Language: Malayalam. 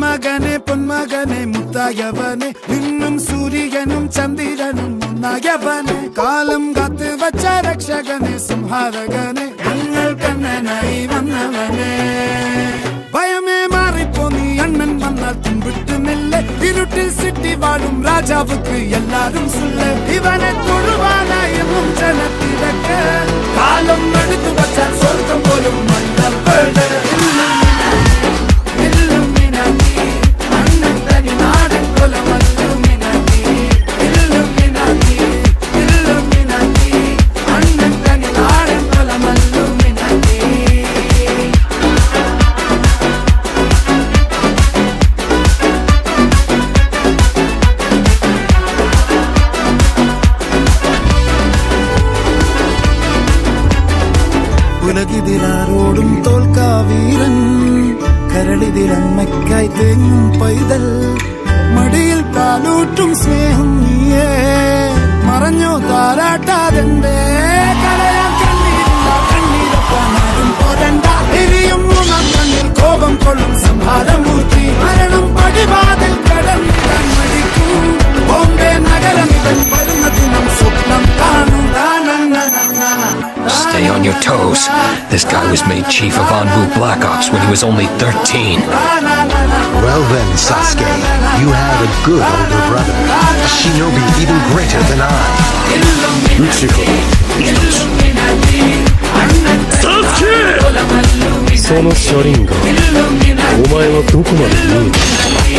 മകനെ പൊന്മകനെ മുത്തായവനെ നിന്നും സൂര്യനും ചന്ദ്രനും ഒന്നായവനെ കാലം കാത്ത് വച്ച രക്ഷകനെ സംഹാരകനെ ഞങ്ങൾ കണ്ണനായി വന്നവനെ ഭയമേ മാറിപ്പോ നീ അണ്ണൻ വന്നാൽ തുമ്പിട്ടുന്നില്ല ഇരുട്ടിൽ സിറ്റി വാഴും രാജാവുക്ക് എല്ലാരും സുല്ല ഇവനെ തൊഴുവാനായി എന്നും ജനത്തിരക്ക് കാലം എടുത്തു വച്ചാൽ സ്വർഗം പോലും മണ്ണപ്പേട് ഉലകിതിലാരോടും തോൽക്കാ വീരൻ കരളിതിലമ്മയ്ക്കായി തേങ്ങും പൈതൽ മടിയിൽ പാലൂട്ടും സ്നേഹം നീയേ മറഞ്ഞോ താരാട്ടാതെന്റെ കരയാൻ കണ്ണീരില്ല കണ്ണീരപ്പാനാരും പോരണ്ട എരിയും മൂന്നാം കണ്ണിൽ കോപം കൊള്ളും സംഹാരമൂർത്തി മരണം പടിവാതിൽ കടന്നിടാൻ മടിക്കും ബോംബെ നഗരമിവൻ വരുന്ന ദിനം സ്വപ്നം കാണും. Stay on your toes. This guy was made chief of Anbu Black Ops when he was only 13. Well then, Sasuke, you have a good older brother, a shinobi even greater than I. Uchiha Sasuke! その車輪がお前はどこまで見える